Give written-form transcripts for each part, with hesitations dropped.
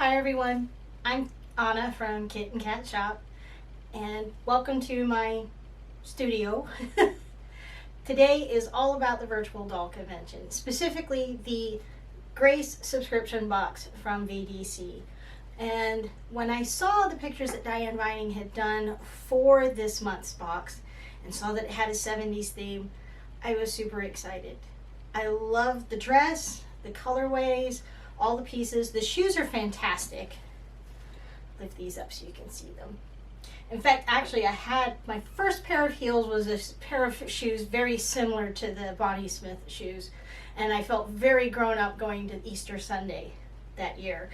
Hi everyone, I'm Anna from Kit and Cat Shop, and welcome to my studio. Today is all about the virtual doll convention, specifically the Grace subscription box from VDC. And when I saw the pictures that Diane Vining had done for this month's box and saw that it had a 70s theme, I was super excited. I love the dress, the colorways, all the pieces. The shoes are fantastic. Lift these up so you can see them. In fact, actually, I had my first pair of heels was this pair of shoes very similar to the Bonnie Smith shoes, and I felt very grown up going to Easter Sunday that year.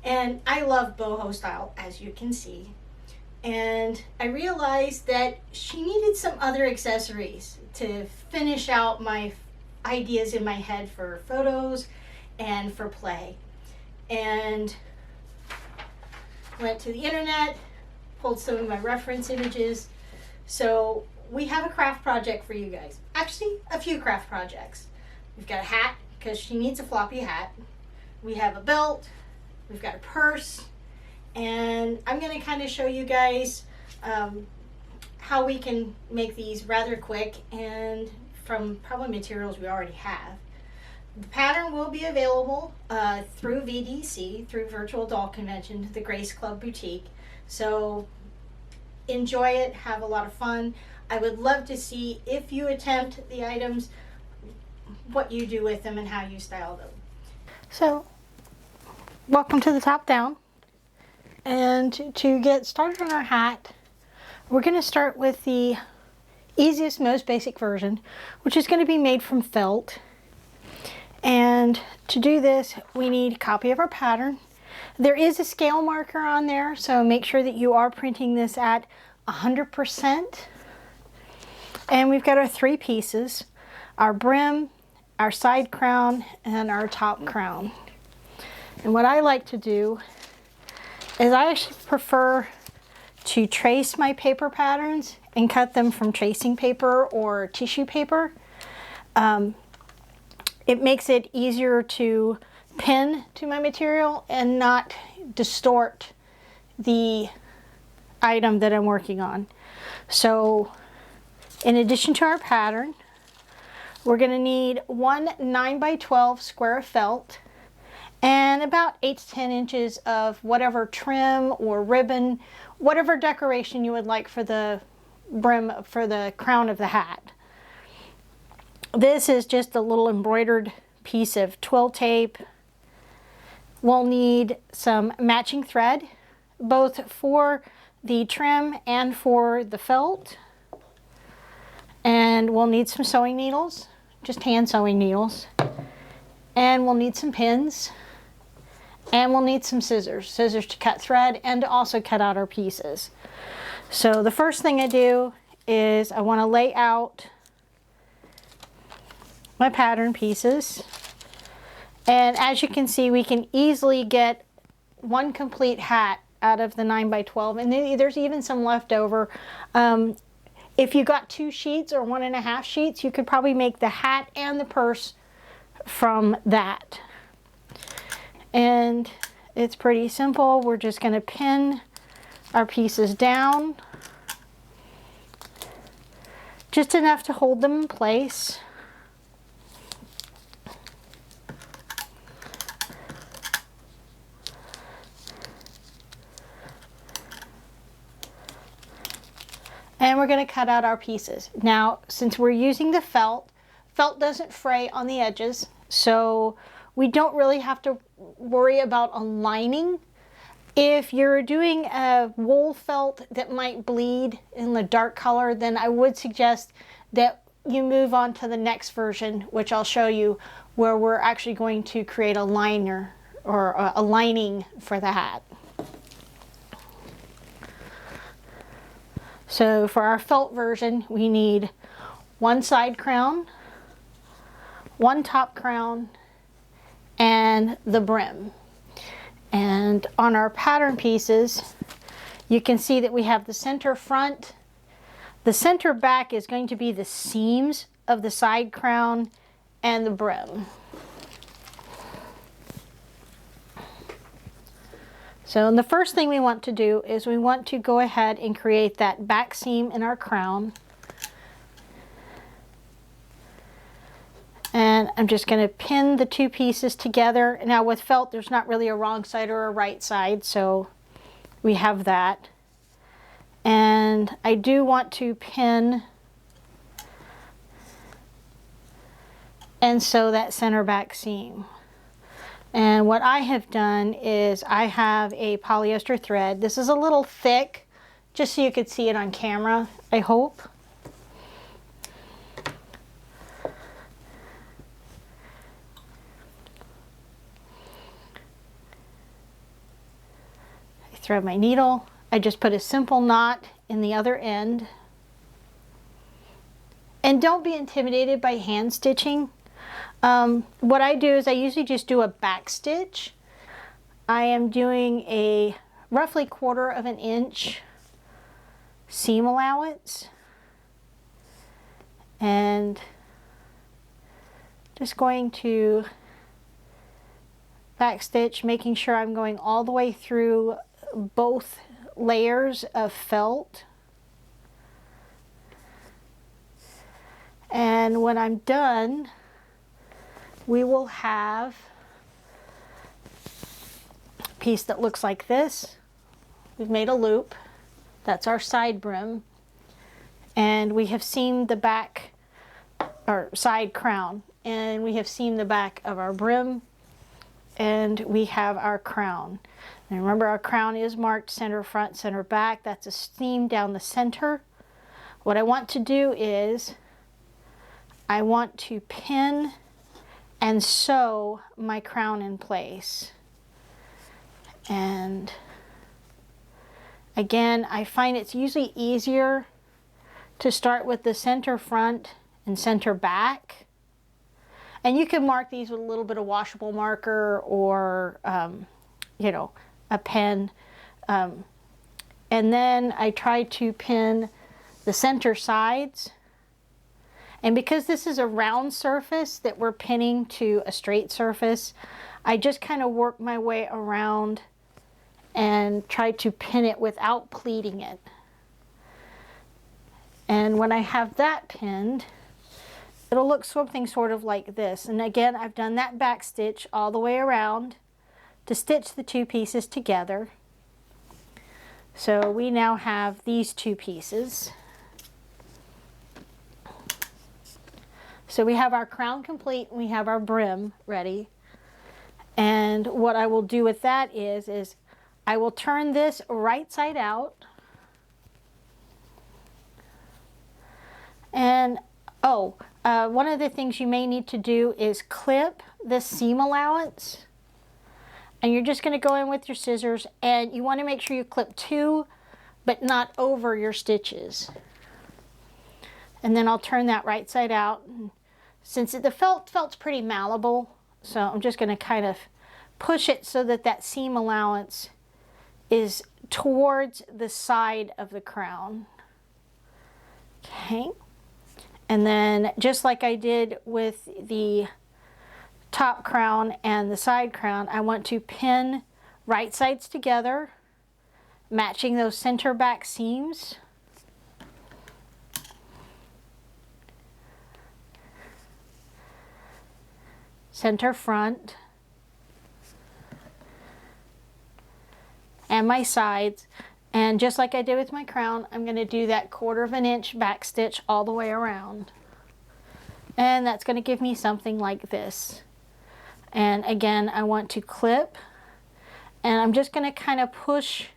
And I love boho style, as you can see. And I realized that she needed some other accessories to finish out my ideas in my head for photos and for play. And went to the internet, pulled some of my reference images. So we have a craft project for you guys. Actually, a few craft projects. We've got a hat, because she needs a floppy hat. We have a belt. We've got a purse. And I'm going to kind of show you guys how we can make these rather quick and from probably materials we already have. The pattern will be available through VDC, through Virtual Doll Convention, the Grace Club Boutique. So enjoy it, have a lot of fun. I would love to see, if you attempt the items, what you do with them and how you style them. So, welcome to the top down. And to get started on our hat, we're going to start with the easiest, most basic version, which is going to be made from felt. And to do this, we need a copy of our pattern. There is a scale marker on there, so make sure that you are printing this at 100%. And we've got our three pieces: our brim, our side crown, and our top crown. And what I like to do is I actually prefer to trace my paper patterns and cut them from tracing paper or tissue paper. It makes it easier to pin to my material and not distort the item that I'm working on. So in addition to our pattern, we're going to need one 9x12 square of felt and about 8 to 10 inches of whatever trim or ribbon, whatever decoration you would like for the brim, for the crown of the hat. This is just a little embroidered piece of twill tape. We'll need some matching thread, both for the trim and for the felt. And we'll need some sewing needles, just hand sewing needles. And we'll need some pins. And we'll need some scissors to cut thread and to also cut out our pieces. So the first thing I do is I want to lay out my pattern pieces, and as you can see, we can easily get one complete hat out of the 9x12, and then there's even some left over. If you got 2 sheets or 1.5 sheets, you could probably make the hat and the purse from that. And it's pretty simple. We're just going to pin our pieces down just enough to hold them in place. And we're going to cut out our pieces. Now, since we're using the felt doesn't fray on the edges, so we don't really have to worry about a lining. If you're doing a wool felt that might bleed in the dark color, then I would suggest that you move on to the next version, which I'll show you, where we're actually going to create a liner or a lining for the hat. So for our felt version, we need one side crown, one top crown, and the brim. And on our pattern pieces, you can see that we have the center front. The center back is going to be the seams of the side crown and the brim. So the first thing we want to do is we want to go ahead and create that back seam in our crown. And I'm just going to pin the two pieces together. Now with felt, there's not really a wrong side or a right side, so we have that. And I do want to pin and sew that center back seam. And what I have done is I have a polyester thread. This is a little thick, just so you could see it on camera, I hope. I thread my needle. I just put a simple knot in the other end. And don't be intimidated by hand stitching. What I do is I usually just do a back stitch. I am doing a roughly 1/4 inch seam allowance. And just going to back stitch, making sure I'm going all the way through both layers of felt. And when I'm done, we will have a piece that looks like this. We've made a loop. That's our side brim. And we have seamed the back, or side crown. And we have seamed the back of our brim. And we have our crown. And remember, our crown is marked center front, center back. That's a seam down the center. What I want to do is I want to pin and sew my crown in place. And again, I find it's usually easier to start with the center front and center back. And you can mark these with a little bit of washable marker or, you know, a pen. And then I try to pin the center sides. And because this is a round surface that we're pinning to a straight surface, I just kind of work my way around and try to pin it without pleating it. And when I have that pinned, it'll look something sort of like this. And again, I've done that back stitch all the way around to stitch the two pieces together. So we now have these two pieces. So we have our crown complete and we have our brim ready. And what I will do with that is I will turn this right side out. And one of the things you may need to do is clip this seam allowance. And you're just going to go in with your scissors and you want to make sure you clip 2, but not over your stitches. And then I'll turn that right side out. Since the felt's pretty malleable, so I'm just going to kind of push it so that that seam allowance is towards the side of the crown. Okay. And then just like I did with the top crown and the side crown, I want to pin right sides together, matching those center back seams. Center front, and my sides. And just like I did with my crown, I'm going to do that 1/4 inch back stitch all the way around. And that's going to give me something like this. And again, I want to clip, and I'm just going to kind of push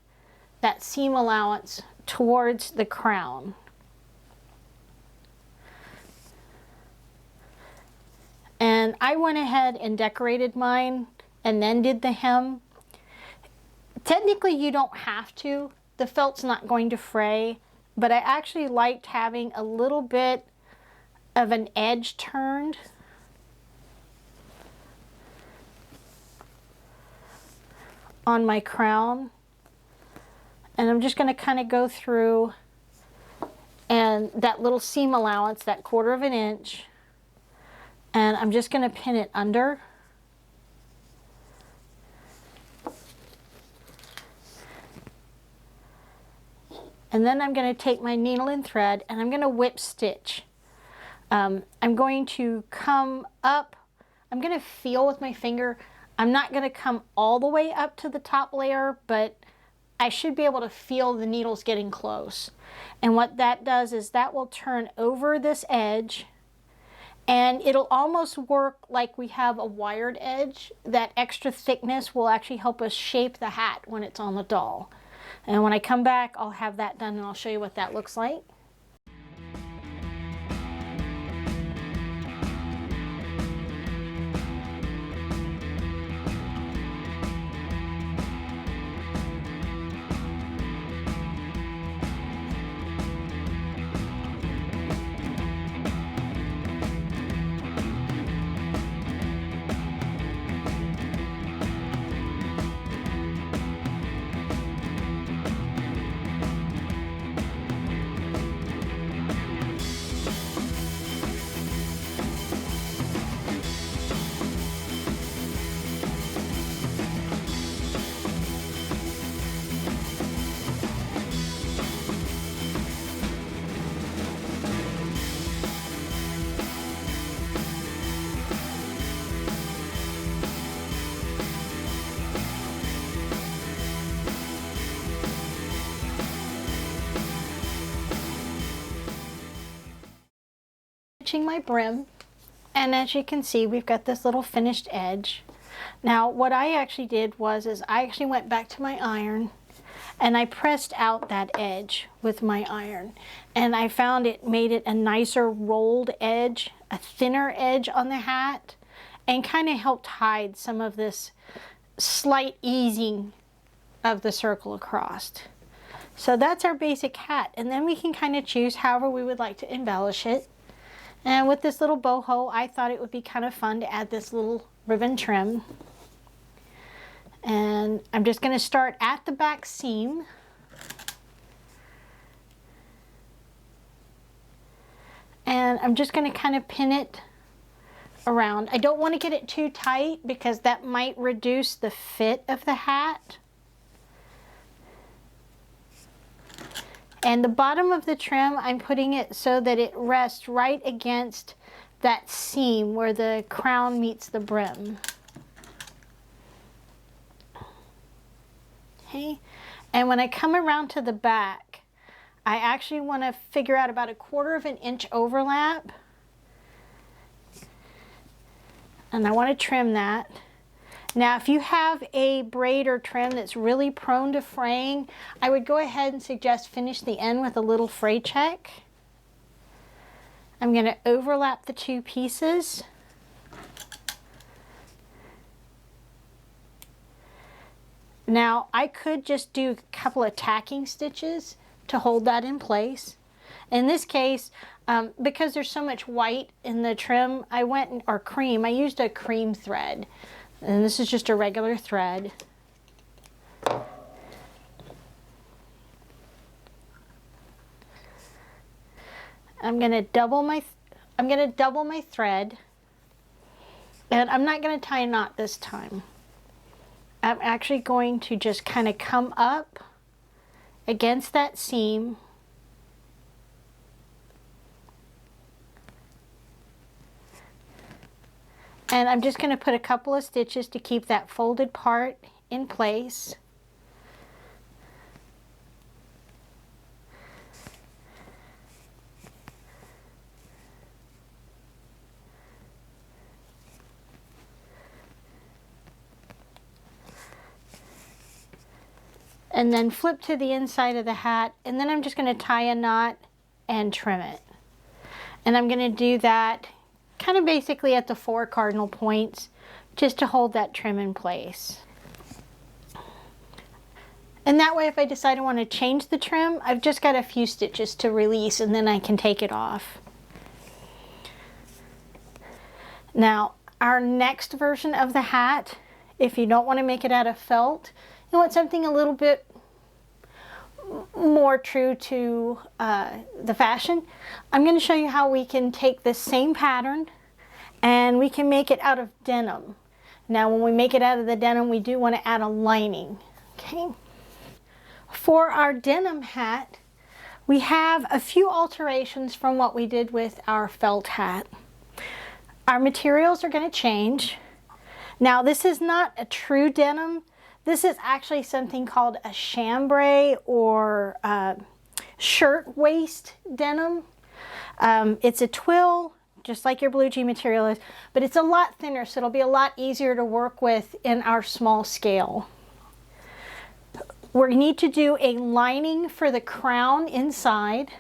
that seam allowance towards the crown. And I went ahead and decorated mine and then did the hem. Technically you don't have to. The felt's not going to fray, but I actually liked having a little bit of an edge turned. On my crown. And I'm just going to kind of go through and that little seam allowance, that 1/4 inch, and I'm just going to pin it under. And then I'm going to take my needle and thread and I'm going to whip stitch. I'm going to come up, I'm going to feel with my finger. I'm not going to come all the way up to the top layer, but I should be able to feel the needles getting close. And what that does is that will turn over this edge, and it'll almost work like we have a wired edge. That extra thickness will actually help us shape the hat when it's on the doll. And when I come back, I'll have that done and I'll show you what that looks like. My brim, and as you can see, we've got this little finished edge. Now what I actually did was I actually went back to my iron and I pressed out that edge with my iron, and I found it made it a nicer rolled edge, a thinner edge on the hat, and kind of helped hide some of this slight easing of the circle across. So that's our basic hat, and then we can kind of choose however we would like to embellish it. And with this little boho, I thought it would be kind of fun to add this little ribbon trim. And I'm just going to start at the back seam. And I'm just going to kind of pin it around. I don't want to get it too tight because that might reduce the fit of the hat. And the bottom of the trim, I'm putting it so that it rests right against that seam where the crown meets the brim. Okay, and when I come around to the back, I actually want to figure out about 1/4 of an inch overlap. And I want to trim that. Now, if you have a braid or trim that's really prone to fraying, I would go ahead and suggest finish the end with a little fray check. I'm going to overlap the two pieces. Now, I could just do a couple of tacking stitches to hold that in place. In this case, because there's so much white in the trim, or cream, I used a cream thread. And this is just a regular thread. I'm going to double my thread, and I'm not going to tie a knot this time. I'm actually going to just kind of come up against that seam. And I'm just going to put a couple of stitches to keep that folded part in place. And then flip to the inside of the hat, and then I'm just going to tie a knot and trim it. And I'm going to do that kind of basically at the 4 cardinal points, just to hold that trim in place. And that way, if I decide I want to change the trim, I've just got a few stitches to release and then I can take it off. Now, our next version of the hat, if you don't want to make it out of felt, you want something a little bit more true to the fashion, I'm going to show you how we can take this same pattern and we can make it out of denim. Now, when we make it out of the denim, we do want to add a lining. Okay. For our denim hat, We have a few alterations from what we did with our felt hat. Our materials are going to change. Now, this is not a true denim. This is actually something called a chambray or shirt waist denim. It's a twill, just like your blue jean material is, but it's a lot thinner, so it'll be a lot easier to work with in our small scale. We need to do a lining for the crown inside.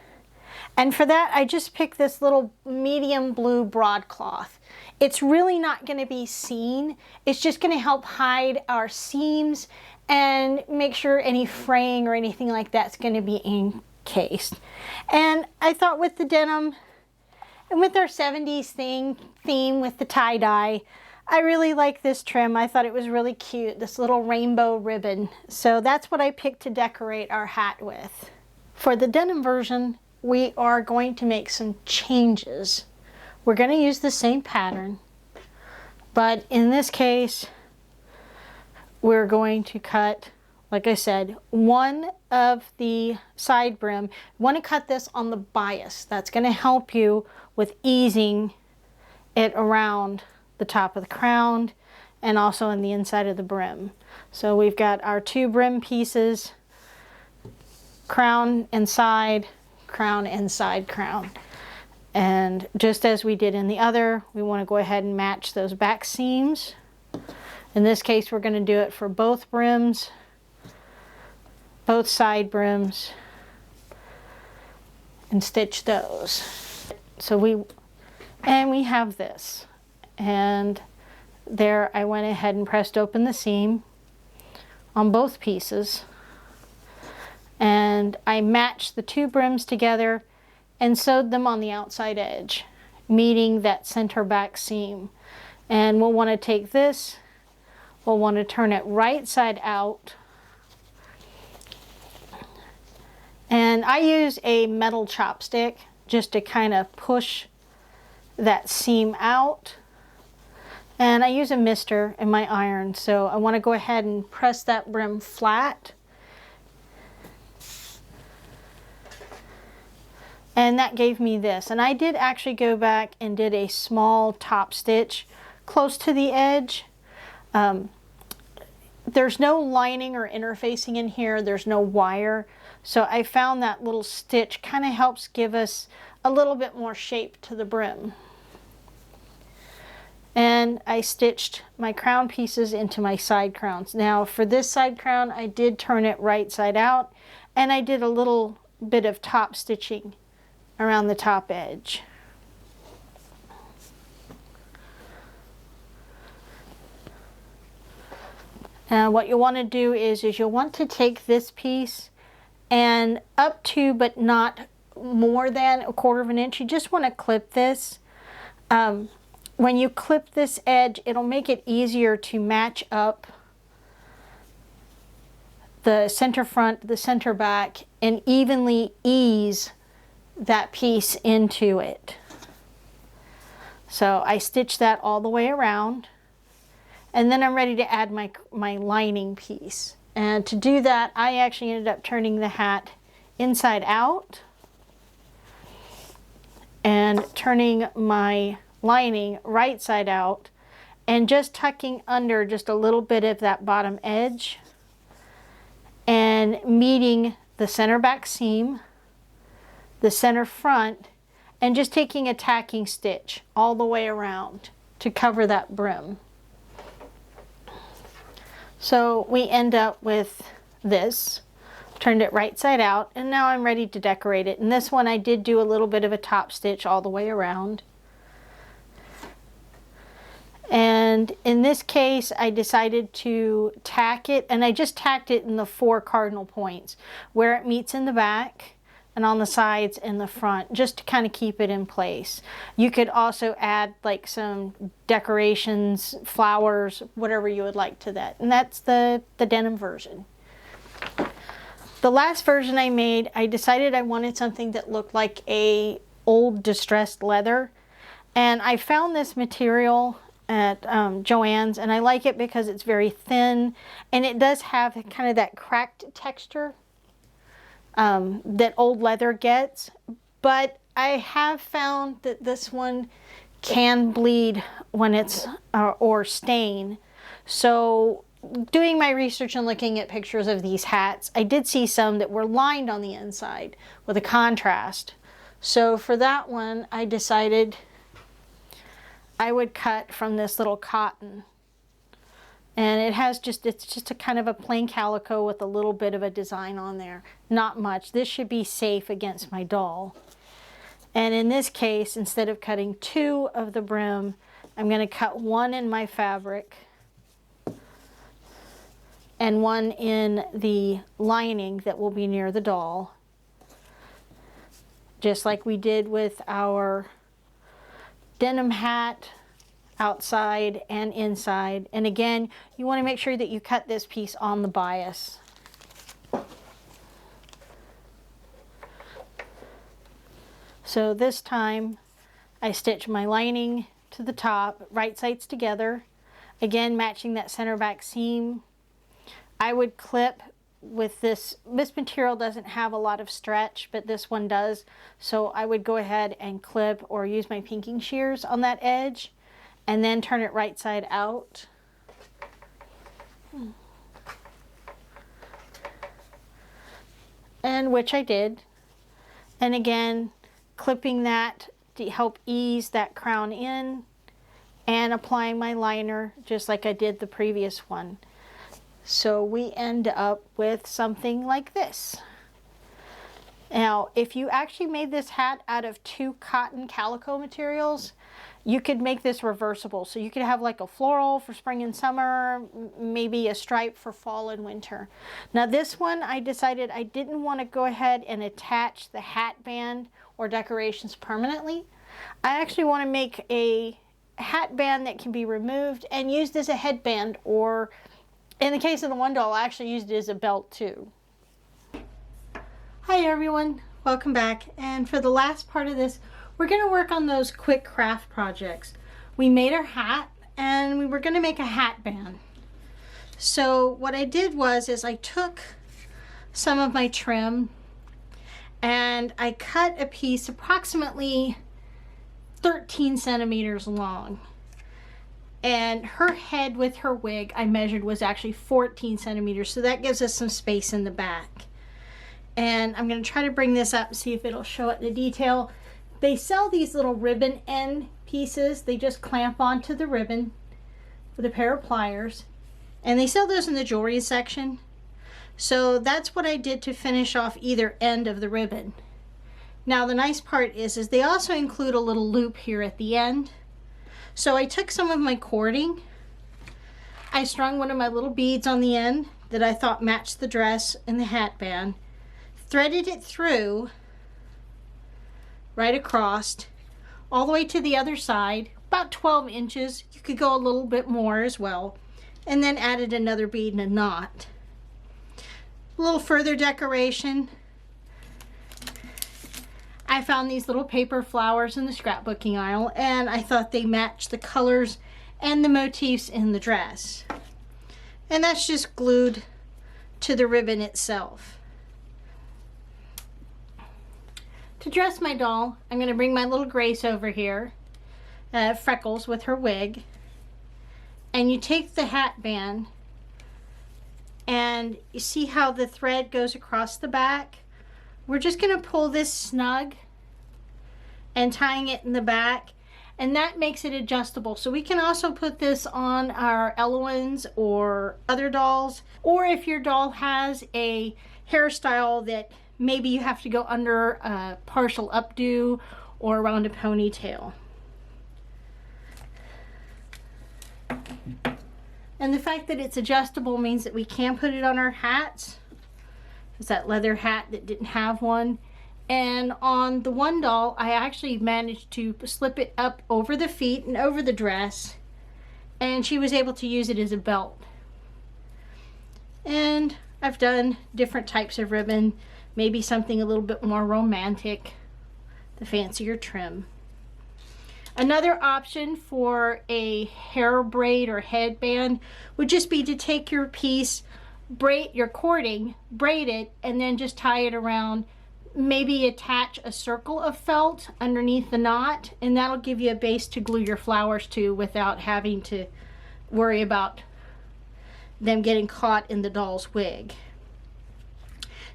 And for that, I just picked this little medium blue broadcloth. It's really not going to be seen. It's just going to help hide our seams and make sure any fraying or anything like that's going to be encased. And I thought with the denim and with our 70s theme with the tie-dye, I really like this trim. I thought it was really cute, this little rainbow ribbon. So that's what I picked to decorate our hat with. For the denim version, we are going to make some changes. We're going to use the same pattern, but in this case, we're going to cut, like I said, one of the side brim. You want to cut this on the bias. That's going to help you with easing it around the top of the crown and also on the inside of the brim. So we've got our two brim pieces, crown and side, crown and side crown. And just as we did in the other, we want to go ahead and match those back seams. In this case, we're going to do it for both brims, both side brims, and stitch those. So we have this. And there I went ahead and pressed open the seam on both pieces. And I matched the two brims together and sewed them on the outside edge, meeting that center back seam. And we'll want to take this, we'll want to turn it right side out. And I use a metal chopstick just to kind of push that seam out. And I use a mister in my iron, so I want to go ahead and press that brim flat. And that gave me this. And I did actually go back and did a small top stitch close to the edge. There's no lining or interfacing in here. There's no wire. So I found that little stitch kind of helps give us a little bit more shape to the brim. And I stitched my crown pieces into my side crowns. Now for this side crown, I did turn it right side out, and I did a little bit of top stitching around the top edge. And what you want to do is you'll want to take this piece and up to, but not more than 1/4 of an inch, you just want to clip this. When you clip this edge, it'll make it easier to match up the center front, the center back, and evenly ease that piece into it. So I stitched that all the way around, and then I'm ready to add my lining piece. And to do that, I actually ended up turning the hat inside out and turning my lining right side out and just tucking under just a little bit of that bottom edge and meeting the center back seam, the center front, and just taking a tacking stitch all the way around to cover that brim. So we end up with this, turned it right side out, and now I'm ready to decorate it. And this one I did do a little bit of a top stitch all the way around. And in this case, I decided to tack it, and I just tacked it in the 4 cardinal points where it meets in the back and on the sides and the front, just to kind of keep it in place. You could also add like some decorations, flowers, whatever you would like to that. And that's the denim version. The last version I made, I decided I wanted something that looked like a old distressed leather. And I found this material at Joann's, and I like it because it's very thin and it does have kind of that cracked texture. that old leather gets, but I have found that this one can bleed when it's or stain. So doing my research and looking at pictures of these hats, I did see some that were lined on the inside with a contrast. So for that one, I decided I would cut from this little cotton. And it's just a kind of a plain calico with a little bit of a design on there. Not much. This should be safe against my doll. And in this case, instead of cutting 2 of the brim, I'm going to cut 1 in my fabric and 1 in the lining that will be near the doll. Just like we did with our denim hat, outside and inside. And again, you want to make sure that you cut this piece on the bias. So this time I stitch my lining to the top, right sides together, again matching that center back seam. I would clip with this material doesn't have a lot of stretch, but this one does, so I would go ahead and clip or use my pinking shears on that edge and then turn it right side out. And which I did. And again, clipping that to help ease that crown in and applying my liner just like I did the previous one. So we end up with something like this. Now, if you actually made this hat out of 2 cotton calico materials, you could make this reversible. So you could have like a floral for spring and summer, maybe a stripe for fall and winter. Now this one, I decided I didn't want to go ahead and attach the hat band or decorations permanently. I actually want to make a hat band that can be removed and used as a headband, or in the case of the one doll, I actually used it as a belt too. Hi everyone, welcome back. And for the last part of this, we're going to work on those quick craft projects. We made our hat and we were going to make a hat band. So what I did was I took some of my trim and I cut a piece approximately 13 centimeters long. And her head with her wig I measured was actually 14 centimeters, so that gives us some space in the back. And I'm going to try to bring this up and see if it'll show it in the detail. They sell these little ribbon end pieces. They just clamp onto the ribbon with a pair of pliers. And they sell those in the jewelry section. So that's what I did to finish off either end of the ribbon. Now the nice part is they also include a little loop here at the end. So I took some of my cording. I strung one of my little beads on the end that I thought matched the dress and the hat band. Threaded it through right across all the way to the other side, about 12 inches. You could go a little bit more as well, and then added another bead and a knot. A little further decoration, I found these little paper flowers in the scrapbooking aisle, and I thought they matched the colors and the motifs in the dress. And that's just glued to the ribbon itself. To dress my doll, I'm going to bring my little Grace over here, Freckles with her wig, and you take the hat band and you see how the thread goes across the back. We're just going to pull this snug and tying it in the back, and that makes it adjustable. So we can also put this on our Elowens or other dolls, or if your doll has a hairstyle that maybe you have to go under a partial updo or around a ponytail. And the fact that it's adjustable means that we can put it on our hats. It's that leather hat that didn't have one. And on the one doll, I actually managed to slip it up over the feet and over the dress, and she was able to use it as a belt. And I've done different types of ribbon, maybe something a little bit more romantic, the fancier trim. Another option for a hair braid or headband would just be to take your piece braid your cording, braid it, and then just tie it around. Maybe attach a circle of felt underneath the knot, and that'll give you a base to glue your flowers to without having to worry about them getting caught in the doll's wig.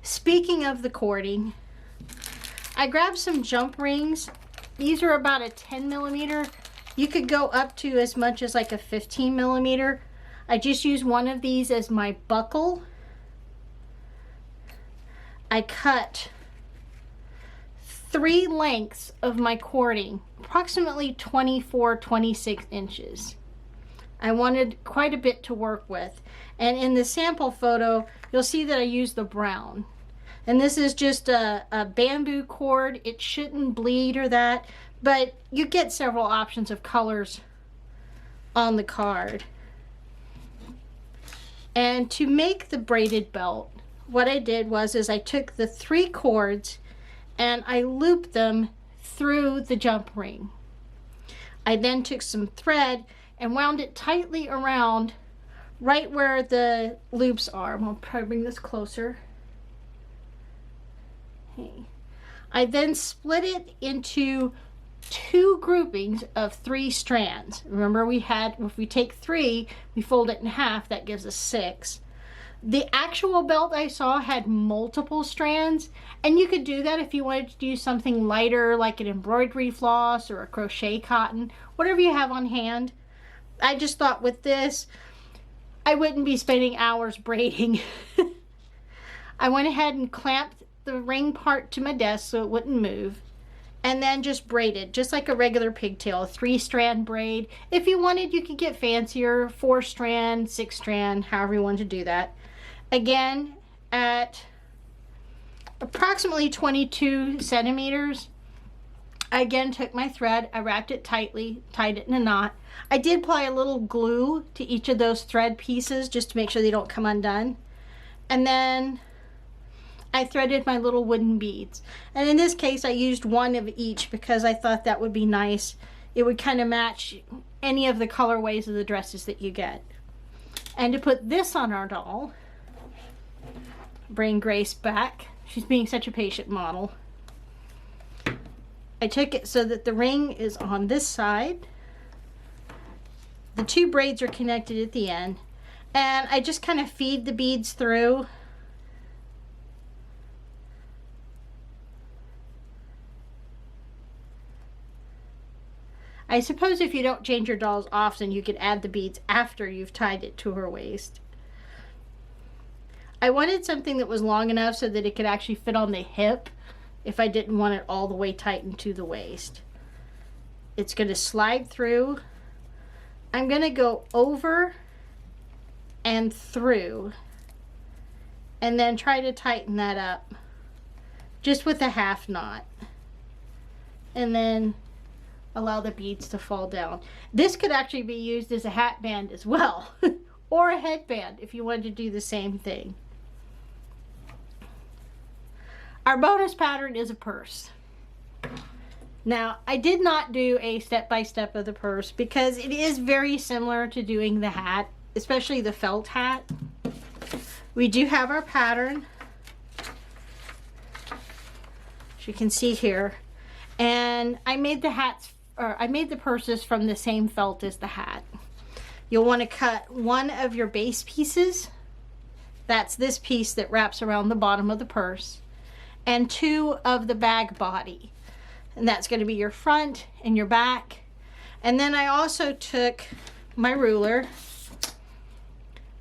Speaking of the cording, I grabbed some jump rings. These are about a 10 millimeter. You could go up to as much as like a 15 millimeter. I just use one of these as my buckle. I cut 3 lengths of my cording, approximately 24-26 inches. I wanted quite a bit to work with, and in the sample photo you'll see that I used the brown, and this is just a bamboo cord. It shouldn't bleed or that, but you get several options of colors on the card. And to make the braided belt, what I did was I took the 3 cords and I looped them through the jump ring. I then took some thread and wound it tightly around right where the loops are. I'm gonna try to bring this closer. Okay. I then split it into 2 groupings of 3 strands. Remember, we had, if we take 3, we fold it in half, that gives us 6. The actual belt I saw had multiple strands, and you could do that if you wanted to do something lighter like an embroidery floss or a crochet cotton, whatever you have on hand. I just thought with this, I wouldn't be spending hours braiding. I went ahead and clamped the ring part to my desk so it wouldn't move, and then just braided, just like a regular pigtail, a 3-strand braid. If you wanted, you could get fancier, 4-strand, 6-strand, however you wanted to do that. Again, at approximately 22 centimeters, I again took my thread, I wrapped it tightly, tied it in a knot. I did apply a little glue to each of those thread pieces just to make sure they don't come undone. And then I threaded my little wooden beads. And in this case, I used 1 of each because I thought that would be nice. It would kind of match any of the colorways of the dresses that you get. And to put this on our doll, bring Grace back. She's being such a patient model. I took it so that the ring is on this side. The 2 braids are connected at the end. And I just kind of feed the beads through. I suppose if you don't change your dolls often, you could add the beads after you've tied it to her waist. I wanted something that was long enough so that it could actually fit on the hip if I didn't want it all the way tightened to the waist. It's going to slide through. I'm going to go over and through and then try to tighten that up just with a half knot, and then allow the beads to fall down. This could actually be used as a hat band as well or a headband if you wanted to do the same thing. Our bonus pattern is a purse. Now, I did not do a step-by-step of the purse because it is very similar to doing the hat, especially the felt hat. We do have our pattern, as you can see here, and I made the hats, or I made the purses from the same felt as the hat. You'll want to cut 1 of your base pieces. That's this piece that wraps around the bottom of the purse, and 2 of the bag body. And that's going to be your front and your back. And then I also took my ruler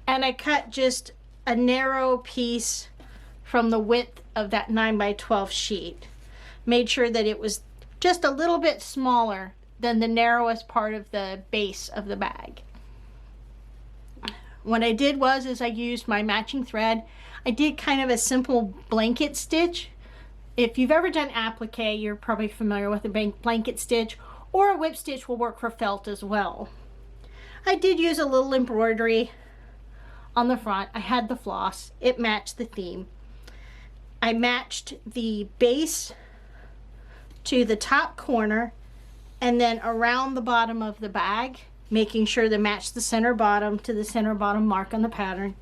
and I cut just a narrow piece from the width of that 9x12 sheet. Made sure that it was just a little bit smaller than the narrowest part of the base of the bag. What I did was I used my matching thread. I did kind of a simple blanket stitch. If you've ever done applique, you're probably familiar with a blanket stitch, or a whip stitch will work for felt as well. I did use a little embroidery on the front. I had the floss. It matched the theme. I matched the base to the top corner and then around the bottom of the bag, making sure to match the center bottom to the center bottom mark on the pattern.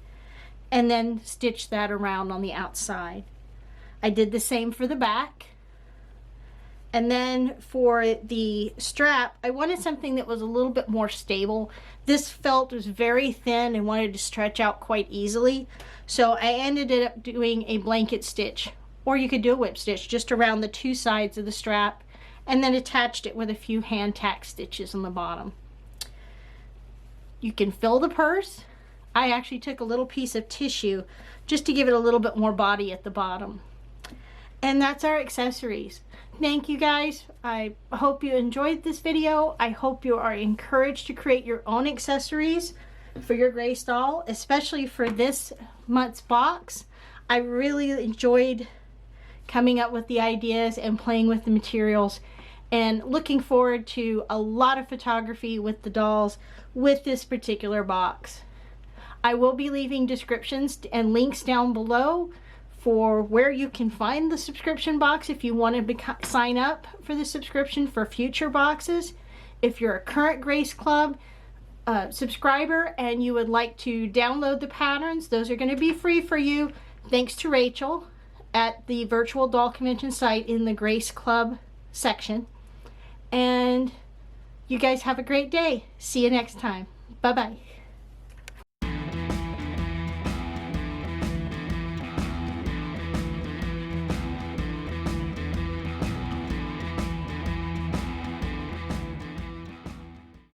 and then stitch that around on the outside. I did the same for the back. And then for the strap, I wanted something that was a little bit more stable. This felt was very thin and wanted to stretch out quite easily. So I ended up doing a blanket stitch, or you could do a whip stitch just around the two sides of the strap, and then attached it with a few hand tack stitches on the bottom. You can fill the purse. I actually took a little piece of tissue just to give it a little bit more body at the bottom. And that's our accessories. Thank you guys. I hope you enjoyed this video. I hope you are encouraged to create your own accessories for your Grace doll, especially for this month's box. I really enjoyed coming up with the ideas and playing with the materials, and looking forward to a lot of photography with the dolls with this particular box. I will be leaving descriptions and links down below for where you can find the subscription box if you want to sign up for the subscription for future boxes. If you're a current Grace Club subscriber and you would like to download the patterns, those are going to be free for you, thanks to Rachel at the Virtual Doll Convention site in the Grace Club section. And you guys have a great day. See you next time. Bye-bye.